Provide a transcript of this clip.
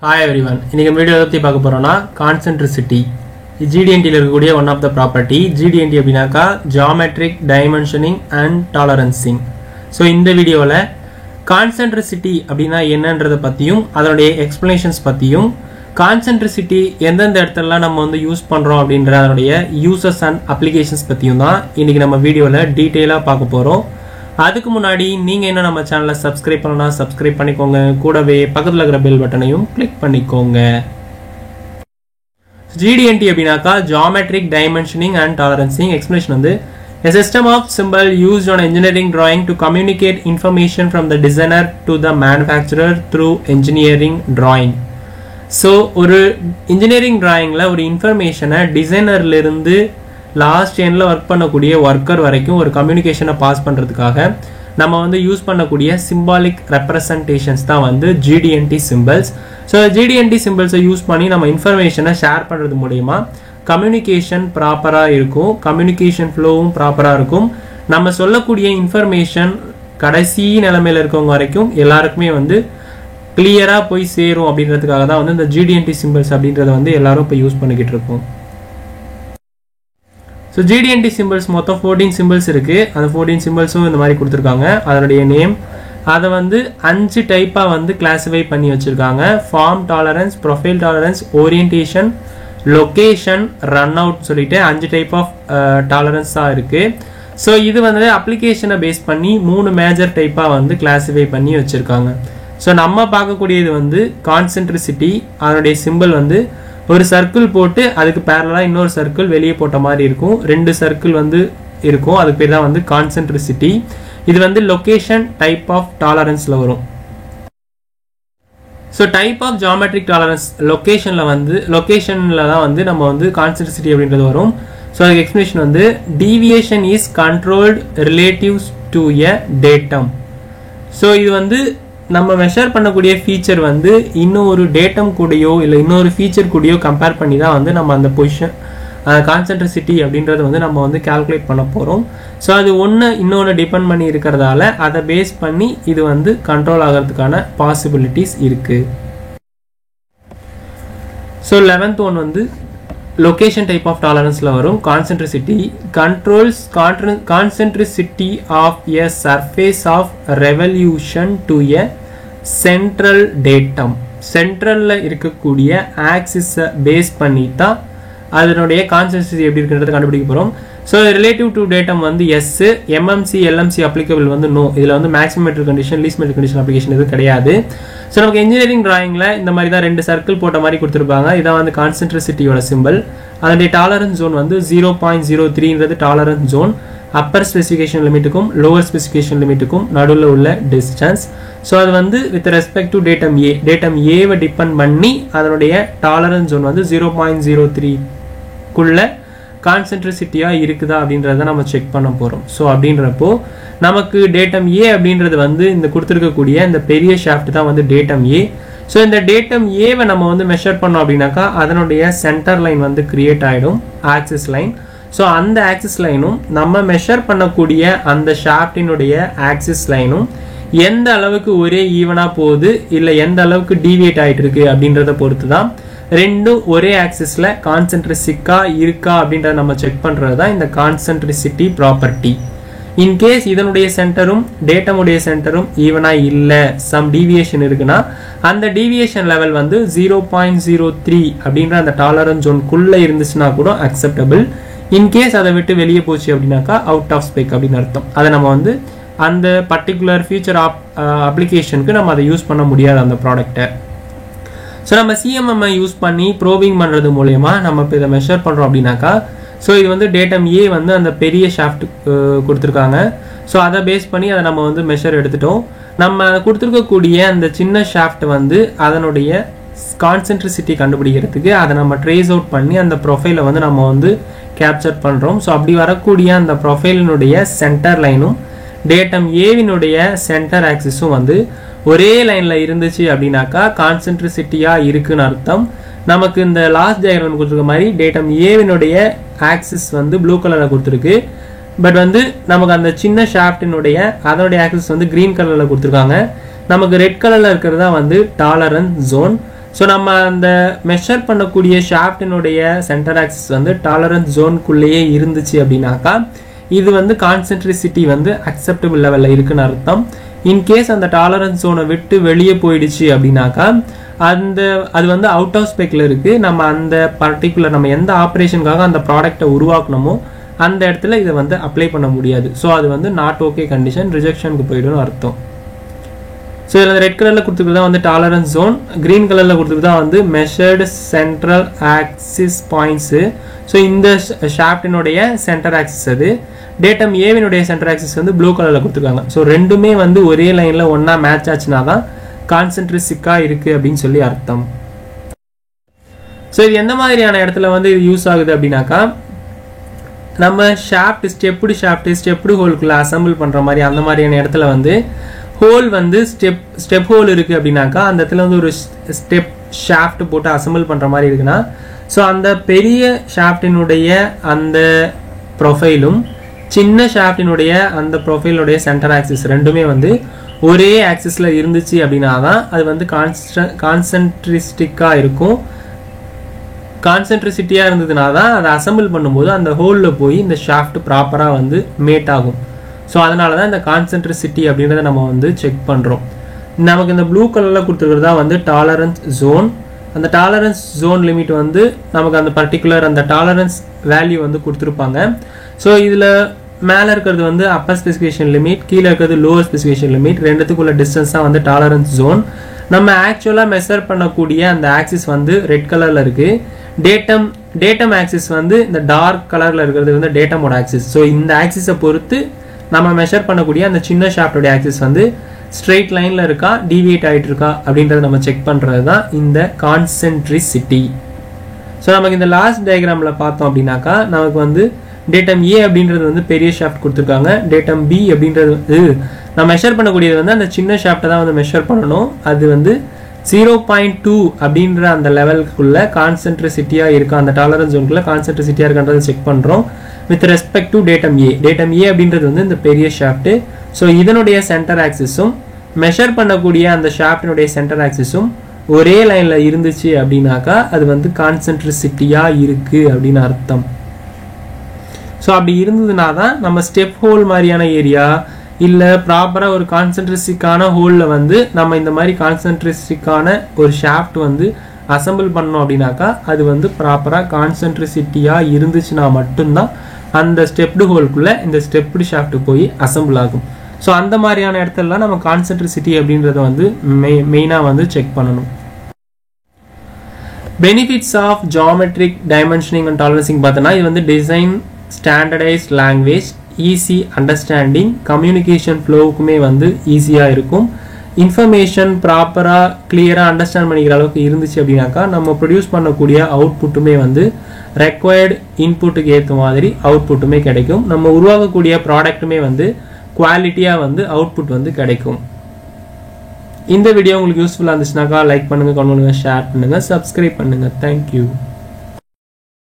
Hi everyone. இன்னைக்கு video பத்தி பார்க்க போறோம்னா concentricity. GDNT ல இருக்கக்கூடிய one of the property. GDNT அப்படினாக்கா geometric dimensioning and tolerancing. So இந்த வீடியோல concentricity அப்படினா என்னன்றத பத்தியும் அதோட explanations பத்தியும் concentricity எந்தெந்த இடத்துல நம்ம வந்து யூஸ் பண்றோம் அப்படிங்கற அதோட uses and applications பத்தியும் தான் இன்னைக்கு நம்ம வீடியோல டீடைலா பார்க்க போறோம். அதுக்கு முன்னாடி நீங்க என்ன நம்ம சேனலை சப்ஸ்கிரைப் பண்ணனா சப்ஸ்கிரைப் பண்ணிக்கோங்க கூடவே பக்கத்துல இருக்கிற பெல் பட்டனையும் கிளிக் பண்ணிக்கோங்க. GDNT அப்படினாக்கா geometric dimensioning and tolerancing explanation வந்து a system of symbol used on engineering drawing to communicate information from the designer to the manufacturer through engineering drawing. So ஒரு engineering drawingல ஒரு information-ஐ designerல இருந்து லாஸ்ட் எண்ட்ல work பண்ணக்கூடிய worker வரைக்கும் ஒரு கம்யூனிகேஷனை pass பண்றதுக்காக நம்ம வந்து யூஸ் பண்ணக்கூடிய சிம்பாலிக் ரெப்ரசன்டேஷன்ஸ் தான் வந்து GDNT symbols. So GDNT symbols use பண்ணி நம்ம இன்ஃபர்மேஷனை ஷேர் பண்றது மூலமா கம்யூனிகேஷன் ப்ராப்பரா இருக்கும், கம்யூனிகேஷன் ஃப்ளோவும் ப்ராப்பரா இருக்கும். நம்ம சொல்லக்கூடிய இன்ஃபர்மேஷன் கடைசி நிலைமையில இருக்கவங்க வரைக்கும் எல்லாருக்குமே வந்து கிளியரா போய் சேரும் அப்படின்றதுக்காக தான் வந்து இந்த GDNT symbols அப்படின்றத வந்து எல்லாரும் இப்போ யூஸ் பண்ணிக்கிட்டு இருக்கோம். So GDNT symbols மொத்தம் 14 symbols இருக்கு. அந்த 14 symbolsம் இந்த மாதிரி கொடுத்திருக்காங்க. அதனுடைய நேம் அத வந்து 5 டைப்பா வந்து கிளாசிஃபை பண்ணி வச்சிருக்காங்க. Form tolerance, profile tolerance, orientation, location, run out சொல்லிட்டு 5 டைப் ஆஃப் டாலரன்ஸா இருக்கு. சோ இது வந்து அப்ளிகேஷனை பேஸ் பண்ணி 3 மேஜர் டைப்பா வந்து கிளாசிஃபை பண்ணி வச்சிருக்காங்க. சோ நம்ம பார்க்கக்கூடியது வந்து கான்சென்ட்ரிசிட்டி. அதனுடைய சிம்பிள் வந்து ஒரு சர்க்கிள் போட்டு அதுக்கு பேரலா இன்னொரு சர்க்கிள் வெளியே போட்ட மாதிரி இருக்கும். ரெண்டு சர்க்கிள் வந்து இருக்கும். அதுக்கு பேர் தான் வந்து கான்சென்ட்ரிசிட்டி. இது வந்து லொகேஷன் டைப் ஆஃப் டாலரன்ஸ்ல வரும். So type of geometric tolerance லொகேஷன்ல தான் வந்து நம்ம வந்து கான்சென்ட்ரிசிட்டி அப்படின்றது வரும். ஸோ அதுக்கு எக்ஸ்பிளேஷன் வந்து deviation is controlled relatives to a datum. So இது வந்து நம்ம மெஷர் பண்ணக்கூடிய ஃபீச்சர் வந்து இன்னொரு டேட்டம் கூடயோ இல்லை இன்னொரு ஃபீச்சர் கூடயோ கம்பேர் பண்ணி தான் வந்து நம்ம அந்த பொசிஷன் கான்சென்ட்ரிசிட்டி அப்படின்றத வந்து நம்ம வந்து கால்குலேட் பண்ண போகிறோம். ஸோ அது ஒன்று இன்னொன்று டிபெண்ட் பண்ணி இருக்கிறதால அதை பேஸ் பண்ணி இது வந்து கண்ட்ரோல் ஆகிறதுக்கான பாசிபிலிட்டிஸ் இருக்குது. ஸோ 11th ஒன் வந்து லொகேஷன் டைப் ஆஃப் டாலரன்ஸில் வரும். Concentricity controls concentricity of a surface of revolution to a central datum. சென்ட்ரல்ல இருக்கக்கூடிய ஆக்சிஸை பேஸ் பண்ணி தான் அதனுடைய கான்சென்ட்ரிசிட்டி எப்படி இருக்குன்றதை கண்டுபிடிக்க போகிறோம். ஸோ ரிலேட்டிவ் டு டேட்டம் வந்து எஸ், MMC LMC அப்ளிகபிள் வந்து நோ. இதில் வந்து maximum metric condition, least metric condition application எதுவும் கிடையாது. ஸோ நமக்கு இன்ஜினியரிங் டிராயிங்கில் இந்த மாதிரி தான் 2 சர்க்கிள் போட்ட மாதிரி கொடுத்துருப்பாங்க. இதான் வந்து கான்சென்ட்ரிசிட்டியோட சிம்பிள். அதனுடைய டாலரன்ஸ் ஜோன் வந்து 0.03ன்றது டாலரன்ஸ் ஜோன். அப்பர் ஸ்பெசிஃபிகேஷன் லிமிட்டுக்கும் லோவர் ஸ்பெசிஃபிகேஷன் லிமிட்டுக்கும் நடுவில் உள்ள டிஸ்டன்ஸ். ஸோ அது வந்து with respect to datum A, datum ஏவை டிபெண்ட் பண்ணி அதனுடைய டாலரன்ஸ் ஜோன் வந்து 0.03க்குள்ள கான்சென்ட்ரிசிட்டியா இருக்குதா அப்படின்றத நம்ம செக் பண்ண போறோம். ஸோ அப்படின்றப்போ நமக்கு டேட்டம் ஏ அப்படின்றது வந்து இந்த கொடுத்துருக்கக்கூடிய இந்த பெரிய ஷாஃப்ட் தான் வந்து டேட்டம் ஏ. ஸோ இந்த டேட்டம் ஏவை நம்ம வந்து மெஷர் பண்ணோம் அப்படின்னாக்கா அதனுடைய சென்டர் லைன் வந்து கிரியேட் ஆகிடும், ஆக்சிஸ் லைன். ஸோ அந்த ஆக்சிஸ் லைனும் நம்ம மெஷர் பண்ணக்கூடிய அந்த ஷாஃப்டினுடைய ஆக்சிஸ் லைனும் எந்த அளவுக்கு ஒரே ஈவனா போகுது இல்லை எந்த அளவுக்கு டீவியேட் ஆகிட்டு இருக்கு அப்படின்றத பொறுத்து தான் ரெண்டும் ஒரே ஆக்சிஸ்ல கான்சென்ட்ரிசிக்கா இருக்கா அப்படின்றத நம்ம செக் பண்றது தான் இந்த கான்சென்ட்ரிசிட்டி ப்ராப்பர்ட்டி. இன்கேஸ் இதனுடைய சென்டரும் டேட்டமுடைய சென்டரும் ஈவனா இல்லை, சம் டீவியேஷன் இருக்குன்னா அந்த டீவியேஷன் லெவல் வந்து 0.03 அப்படின்ற அந்த டாலரன்ஸ் ஜோனுக்குள்ள இருந்துச்சுன்னா கூட அக்செப்டபிள். இன்கேஸ் அதை விட்டு வெளியே போச்சு அப்படின்னாக்கா அவுட் ஆஃப் ஸ்பெக் அப்படின்னு அர்த்தம். அதை நம்ம வந்து அந்த பர்டிகுலர் ஃபியூச்சர் அப்ளிகேஷனுக்கு நம்ம அதை யூஸ் பண்ண முடியாது அந்த ப்ராடக்டை. ஸோ நம்ம CMM யூஸ் பண்ணி ப்ரோவிங் பண்ணுறது மூலயமா நம்ம இப்போ இதை மெஷர் பண்ணுறோம் அப்படின்னாக்கா ஸோ இது வந்து டேட்டம் ஏ வந்து அந்த பெரிய ஷாஃப்ட் கொடுத்துருக்காங்க. ஸோ அதை பேஸ் பண்ணி அதை நம்ம வந்து மெஷர் எடுத்துட்டோம். நம்ம கொடுத்துருக்கக்கூடிய அந்த சின்ன ஷாஃப்ட் வந்து அதனுடைய கான்சென்ட்ரிசிட்டி கண்டுபிடிக்கிறதுக்கு அதை நம்ம ட்ரேஸ் அவுட் பண்ணி அந்த ப்ரொஃபைலை வந்து நம்ம வந்து கேப்சர் பண்ணுறோம். ஸோ அப்படி வரக்கூடிய அந்த ப்ரொஃபைலினுடைய சென்டர் லைனும் டேட்டம் ஏவினுடைய சென்டர் ஆக்சிஸும் வந்து ஒரே லைன்ல இருந்துச்சு அப்படின்னாக்கா கான்சென்ட்ரிசிட்டியா இருக்குன்னு அர்த்தம். நமக்கு இந்த லாஸ்ட் டயக்ராம் கொடுத்துருக்க மாதிரி டேட்டம் ஏவினுடைய ஆக்சிஸ் வந்து ப்ளூ கலர்ல கொடுத்துருக்கு. பட் வந்து நமக்கு அந்த சின்ன ஷாஃப்டினுடைய அதனுடைய ஆக்சிஸ் வந்து கிரீன் கலர்ல கொடுத்துருக்காங்க. நமக்கு ரெட் கலர்ல இருக்கிறது தான் வந்து டாலரன்ஸ் ஜோன். ஸோ நம்ம அந்த மெஷர் பண்ணக்கூடிய ஷாஃப்டினுடைய சென்டர் ஆக்சிஸ் வந்து டாலரன்ஸ் ஜோனுக்குள்ளேயே இருந்துச்சு அப்படின்னாக்கா இது வந்து கான்சென்ட்ரிசிட்டி வந்து அக்செப்டபிள் லெவலில் இருக்குன்னு அர்த்தம். இன்கேஸ் அந்த டாலரன்ஸ் ஜோனை விட்டு வெளியே போயிடுச்சு அப்படின்னாக்கா அது வந்து அவுட் ஆஃப் ஸ்பெக்கில் இருக்குது. நம்ம அந்த பர்டிகுலர் நம்ம எந்த ஆப்ரேஷனுக்காக அந்த ப்ராடக்டை உருவாக்கணுமோ அந்த இடத்துல இதை வந்து அப்ளை பண்ண முடியாது. ஸோ அது வந்து நாட் ஓகே கண்டிஷன், ரிஜெக்ஷனுக்கு போயிடும்னு அர்த்தம். ஸோ இதில் ரெட் கலரில் கொடுத்துருக்குதான் வந்து டாலரன்ஸ் ஜோன், க்ரீன் கலரில் கொடுத்துருக்குதான் வந்து measured central axis points. So இந்த ஷாஃப்டினுடைய சென்டர் ஆக்சிஸ் அது. டேட்டம் ஏவினுடைய சென்டர் ஆக்சிஸ் வந்து ப்ளூ கலரில் கொடுத்துருக்காங்க. ஸோ ரெண்டுமே வந்து ஒரே லைனில் ஒன்றா மேட்ச் ஆச்சுனா தான் கான்சென்ட்ரிசிக்காக இருக்குது அப்படின்னு சொல்லி அர்த்தம். ஸோ இது எந்த மாதிரியான இடத்துல வந்து இது யூஸ் ஆகுது அப்படின்னாக்கா நம்ம ஸ்டெப்டு ஹோலுக்குள்ளே அசம்பிள் பண்ணுற மாதிரி அந்த மாதிரியான இடத்துல வந்து ஹோல் வந்து ஸ்டெப் ஹோல் இருக்குது அப்படின்னாக்கா அந்த இடத்துல வந்து ஒரு ஸ்டெப் ஷாஃப்ட் போட்டு அசம்பிள் பண்ணுற மாதிரி இருக்குன்னா ஸோ அந்த பெரிய ஷாஃப்டினுடைய அந்த ப்ரொஃபைலும் சின்ன ஷாஃப்டினுடைய அந்த ப்ரொஃபைலுடைய சென்டர் ஆக்சிஸ் ரெண்டுமே வந்து ஒரே ஆக்சிஸில் இருந்துச்சு அப்படின்னா தான் அது வந்து கான்சென்ட்ரிஸ்டிக்காக இருக்கும். கான்சென்ட்ரிசிட்டியாக இருந்ததுனா தான் அதை அசம்பிள் பண்ணும்போது அந்த ஹோலில் போய் இந்த ஷாஃப்ட் ப்ராப்பராக வந்து மேட் ஆகும். ஸோ அதனால தான் இந்த கான்சென்ட்ரிசிட்டி அப்படின்றத நம்ம வந்து செக் பண்ணுறோம். நமக்கு இந்த ப்ளூ கலரில் கொடுத்துருக்கிறது தான் வந்து டாலரன்ஸ் ஜோன். அந்த டாலரன்ஸ் ஜோன் லிமிட் வந்து நமக்கு அந்த பர்டிகுலர் அந்த டாலரன்ஸ் வேல்யூ வந்து கொடுத்துருப்பாங்க. ஸோ இதில் மேலே இருக்கிறது வந்து அப்பர் ஸ்பெசிஃபிகேஷன் லிமிட், கீழே இருக்கிறது லோவர் ஸ்பெசிஃபிகேஷன் லிமிட். ரெண்டுத்துக்குள்ள டிஸ்டன்ஸ் தான் வந்து டாலரன்ஸ் ஜோன். நம்ம ஆக்சுவலாக மெஷர் பண்ணக்கூடிய அந்த ஆக்சிஸ் வந்து ரெட் கலரில் இருக்குது. டேட்டம் ஆக்சிஸ் வந்து இந்த டார்க் கலரில் இருக்கிறது வந்து டேட்டமோட ஆக்சிஸ். ஸோ இந்த ஆக்சிஸை பொறுத்து நம்ம மெஷர் பண்ணக்கூடிய அந்த சின்ன ஷாஃப்டோடைய ஆக்சிஸ் வந்து ஸ்ட்ரெயிட் லைனில் இருக்கா, டீவியேட் ஆகிட்டு இருக்கா அப்படின்றத நம்ம செக் பண்ணுறது தான் இந்த கான்சென்ட்ரிசிட்டி. ஸோ நமக்கு இந்த லாஸ்ட் டயக்ராமில் பார்த்தோம் அப்படின்னாக்கா நமக்கு வந்து டேட்டம் ஏ அப்படின்றது வந்து பெரிய ஷாஃப்ட் கொடுத்துருக்காங்க. டேட்டம் பி அப்படின்றது வந்து நம்ம மெஷர் பண்ணக்கூடியது வந்து அந்த சின்ன ஷாஃப்ட்டை தான் வந்து மெஷர் பண்ணணும். அது வந்து 0.2 அப்படின்ற அந்த லெவலுக்குள்ள கான்சென்ட்ரிசிட்டியாக இருக்கா, அந்த டாலரன்ஸ் ஜோனுக்குள்ள கான்சென்ட்ரிசிட்டியாக இருக்கான்றதை செக் பண்ணுறோம் with respect to datum A. Datum A அப்படின்றது வந்து இந்த பெரிய ஷாஃப்ட்டு. ஸோ இதனுடைய சென்டர் ஆக்சிஸும் மெஷர் பண்ணக்கூடிய அந்த ஷாஃப்டினுடைய சென்டர் ஆக்சிஸும் ஒரே லைனில் இருந்துச்சு அப்படின்னாக்கா அது வந்து கான்சென்ட்ரிசிட்டியாக இருக்குது அப்படின்னு அர்த்தம். ஸோ அப்படி இருந்ததுனா தான் நம்ம ஸ்டெப் ஹோல் மாதிரியான ஏரியா இல்லை ப்ராப்பராக ஒரு கான்சென்ட்ரிசிக்கான ஹோலில் வந்து நம்ம இந்த மாதிரி கான்சென்ட்ரிசிக்கான ஒரு ஷாஃப்ட் வந்து அசம்பிள் பண்ணோம் அப்படின்னாக்கா அது வந்து ப்ராப்பராக கான்சென்ட்ரிசிட்டியாக இருந்துச்சுன்னா மட்டும்தான் அந்த ஸ்டெப்டு ஹோலுக்குள்ளே இந்த ஸ்டெப்டு ஷாஃப்ட் போய் அசம்பிள் ஆகும். ஸோ அந்த மாதிரியான இடத்துலலாம் நம்ம கான்சென்ட்ரிசிட்டி அப்படின்றத வந்து மெயினாக வந்து செக் பண்ணணும். Benefits of geometric dimensioning and tolerancing பார்த்தோன்னா இது வந்து design standardised language, easy understanding, communication ஃப்ளோவுக்குமே வந்து ஈஸியாக இருக்கும். இன்ஃபர்மேஷன் ப்ராப்பராக கிளியராக அண்டர்ஸ்டாண்ட் பண்ணிக்கிற அளவுக்கு இருந்துச்சு அப்படின்னாக்கா நம்ம ப்ரொடியூஸ் பண்ணக்கூடிய அவுட்புட்டுமே வந்து ரெக்வயர்டு இன்புட்டுக்கு ஏற்ற மாதிரி அவுட்புட்டுமே கிடைக்கும். நம்ம உருவாக்கக்கூடிய ப்ராடக்ட்டுமே வந்து குவாலிட்டியாக வந்து அவுட்புட் வந்து கிடைக்கும். இந்த வீடியோ உங்களுக்கு யூஸ்ஃபுல்லாக இருந்துச்சுனாக்கா லைக் பண்ணுங்கள், கமெண்ட் பண்ணுங்கள், ஷேர் பண்ணுங்கள், சப்ஸ்கிரைப் பண்ணுங்கள். தேங்க்யூ.